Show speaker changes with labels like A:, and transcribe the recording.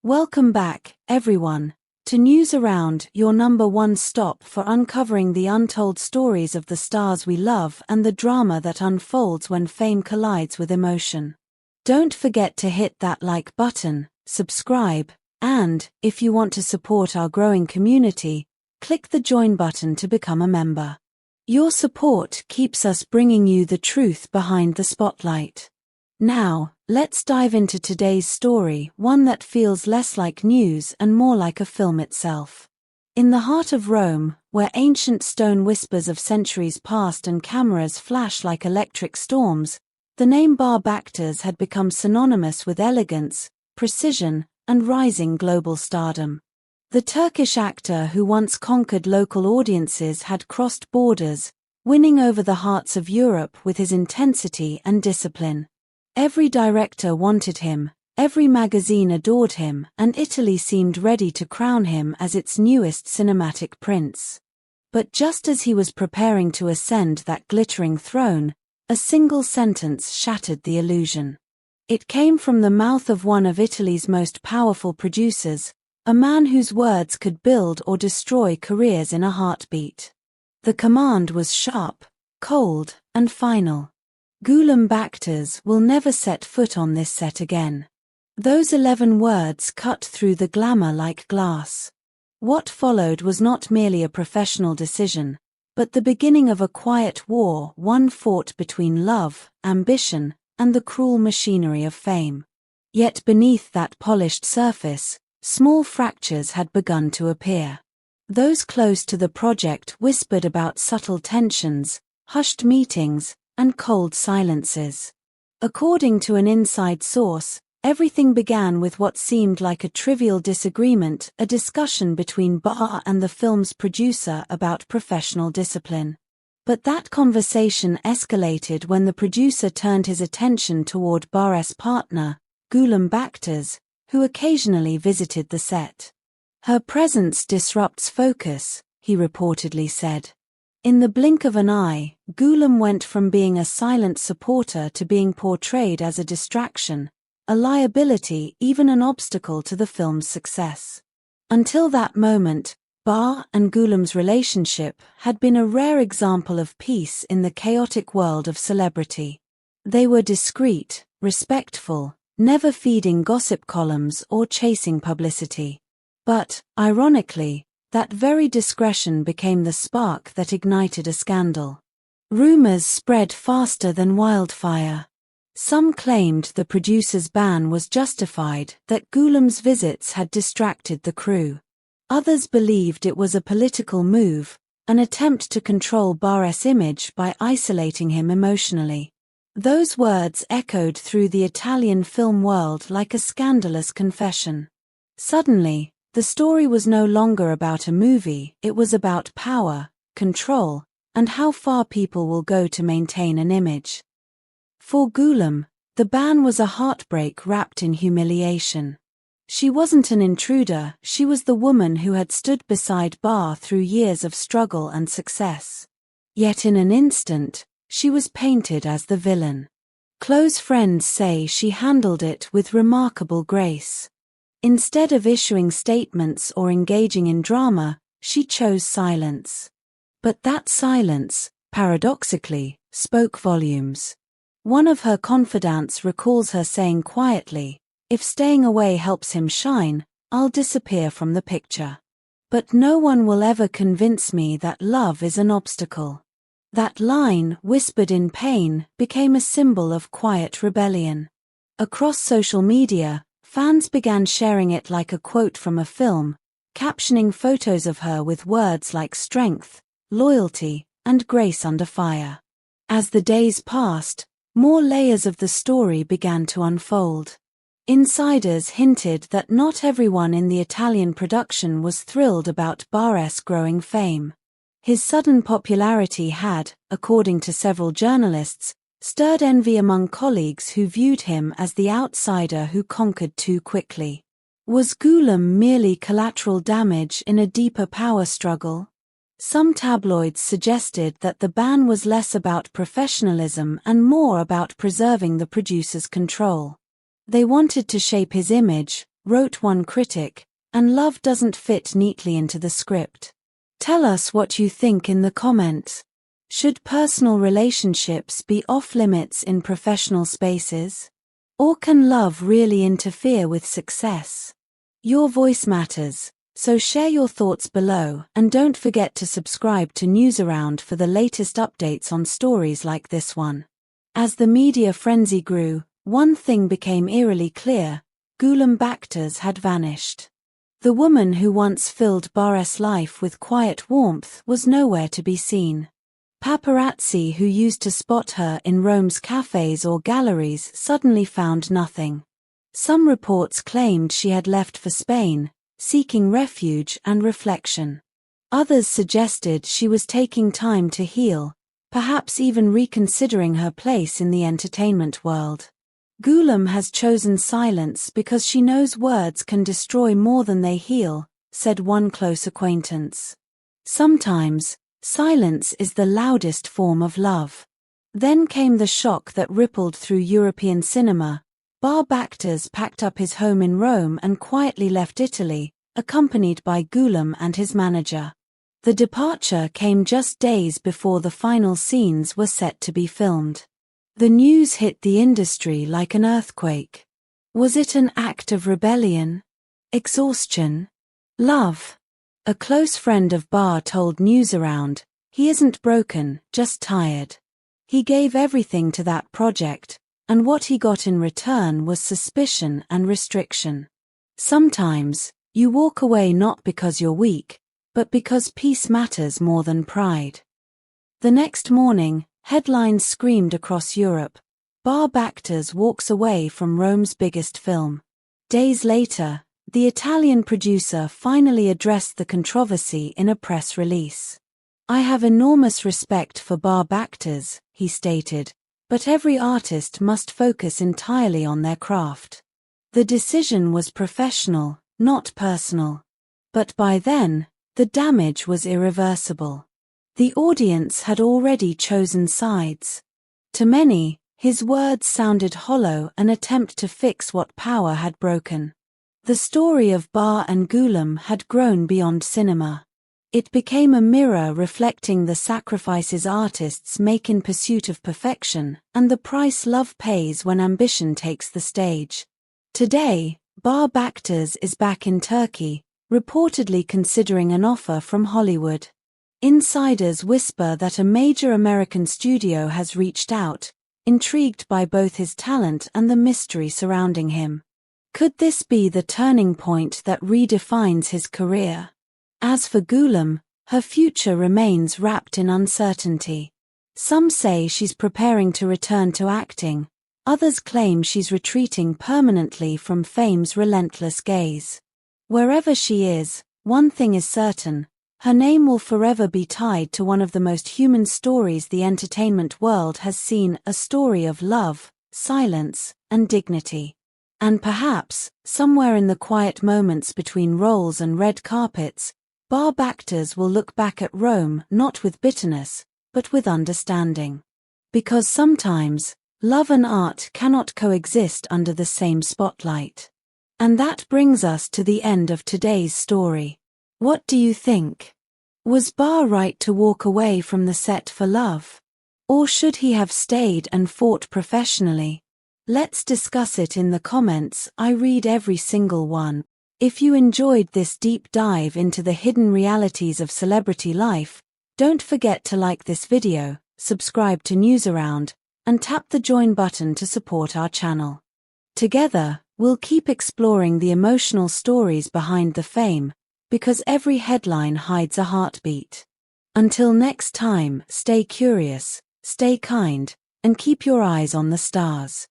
A: Welcome back, everyone, to News Around, your number one stop for uncovering the untold stories of the stars we love and the drama that unfolds when fame collides with emotion. Don't forget to hit that like button, subscribe, and, if you want to support our growing community, click the join button to become a member. Your support keeps us bringing you the truth behind the spotlight. Now, let's dive into today's story, one that feels less like news and more like a film itself. In the heart of Rome, where ancient stone whispers of centuries past and cameras flash like electric storms, the name Barış Baktas had become synonymous with elegance, precision, and rising global stardom. The Turkish actor who once conquered local audiences had crossed borders, winning over the hearts of Europe with his intensity and discipline. Every director wanted him, every magazine adored him, and Italy seemed ready to crown him as its newest cinematic prince. But just as he was preparing to ascend that glittering throne, a single sentence shattered the illusion. It came from the mouth of one of Italy's most powerful producers, a man whose words could build or destroy careers in a heartbeat. The command was sharp, cold, and final. Barış Baktas will never set foot on this set again. Those 11 words cut through the glamour like glass. What followed was not merely a professional decision, but the beginning of a quiet war, one fought between love, ambition, and the cruel machinery of fame. Yet beneath that polished surface, small fractures had begun to appear. Those close to the project whispered about subtle tensions, hushed meetings, and cold silences. According to an inside source, everything began with what seemed like a trivial disagreement, a discussion between Barış and the film's producer about professional discipline. But that conversation escalated when the producer turned his attention toward Barış's partner, Barış Baktas, who occasionally visited the set. "Her presence disrupts focus," he reportedly said. In the blink of an eye, Barış went from being a silent supporter to being portrayed as a distraction, a liability, even an obstacle to the film's success. Until that moment, Barış and Barış's relationship had been a rare example of peace in the chaotic world of celebrity. They were discreet, respectful, never feeding gossip columns or chasing publicity. But, ironically, that very discretion became the spark that ignited a scandal. Rumors spread faster than wildfire. Some claimed the producer's ban was justified, that Barış's visits had distracted the crew. Others believed it was a political move, an attempt to control Barış's image by isolating him emotionally. Those words echoed through the Italian film world like a scandalous confession. Suddenly, the story was no longer about a movie, it was about power, control, and how far people will go to maintain an image. For Barış, the ban was a heartbreak wrapped in humiliation. She wasn't an intruder, she was the woman who had stood beside Barış through years of struggle and success. Yet in an instant, she was painted as the villain. Close friends say she handled it with remarkable grace. Instead of issuing statements or engaging in drama, she chose silence. But that silence, paradoxically, spoke volumes. One of her confidants recalls her saying quietly, "If staying away helps him shine, I'll disappear from the picture. But no one will ever convince me that love is an obstacle." That line, whispered in pain, became a symbol of quiet rebellion. Across social media, fans began sharing it like a quote from a film, captioning photos of her with words like strength, loyalty, and grace under fire. As the days passed, more layers of the story began to unfold. Insiders hinted that not everyone in the Italian production was thrilled about Barış's growing fame. His sudden popularity had, according to several journalists, stirred envy among colleagues who viewed him as the outsider who conquered too quickly. Was Barış merely collateral damage in a deeper power struggle? Some tabloids suggested that the ban was less about professionalism and more about preserving the producer's control. They wanted to shape his image, wrote one critic, and love doesn't fit neatly into the script. Tell us what you think in the comments. Should personal relationships be off-limits in professional spaces? Or can love really interfere with success? Your voice matters, so share your thoughts below and don't forget to subscribe to Newsaround for the latest updates on stories like this one. As the media frenzy grew, one thing became eerily clear: Barış Baktas had vanished. The woman who once filled Barış's life with quiet warmth was nowhere to be seen. Paparazzi who used to spot her in Rome's cafes or galleries suddenly found nothing. Some reports claimed she had left for Spain, seeking refuge and reflection. Others suggested she was taking time to heal, perhaps even reconsidering her place in the entertainment world. Gülüm has chosen silence because she knows words can destroy more than they heal, said one close acquaintance. Sometimes, silence is the loudest form of love. Then came the shock that rippled through European cinema. Barış Baktas packed up his home in Rome and quietly left Italy, accompanied by Gülüm and his manager. The departure came just days before the final scenes were set to be filmed. The news hit the industry like an earthquake. Was it an act of rebellion? Exhaustion? Love? A close friend of Barış told Newsaround, "He isn't broken, just tired. He gave everything to that project, and what he got in return was suspicion and restriction." Sometimes, you walk away not because you're weak, but because peace matters more than pride. The next morning, headlines screamed across Europe: Barış Baktas walks away from Rome's biggest film. Days later, the Italian producer finally addressed the controversy in a press release. "I have enormous respect for Barış Baktas," he stated, "but every artist must focus entirely on their craft." The decision was professional, not personal. But by then, the damage was irreversible. The audience had already chosen sides. To many, his words sounded hollow, an attempt to fix what power had broken. The story of Barış and Gülüm had grown beyond cinema. It became a mirror reflecting the sacrifices artists make in pursuit of perfection and the price love pays when ambition takes the stage. Today, Barış Baktas is back in Turkey, reportedly considering an offer from Hollywood. Insiders whisper that a major American studio has reached out, intrigued by both his talent and the mystery surrounding him. Could this be the turning point that redefines his career? As for Gülüm, her future remains wrapped in uncertainty. Some say she's preparing to return to acting, others claim she's retreating permanently from fame's relentless gaze. Wherever she is, one thing is certain: her name will forever be tied to one of the most human stories the entertainment world has seen, a story of love, silence, and dignity. And perhaps, somewhere in the quiet moments between roles and red carpets, Barış Baktas will look back at Rome not with bitterness, but with understanding. Because sometimes, love and art cannot coexist under the same spotlight. And that brings us to the end of today's story. What do you think? Was Barış right to walk away from the set for love? Or should he have stayed and fought professionally? Let's discuss it in the comments. I read every single one. If you enjoyed this deep dive into the hidden realities of celebrity life, don't forget to like this video, subscribe to Newsaround, and tap the join button to support our channel. Together, we'll keep exploring the emotional stories behind the fame, because every headline hides a heartbeat. Until next time, stay curious, stay kind, and keep your eyes on the stars.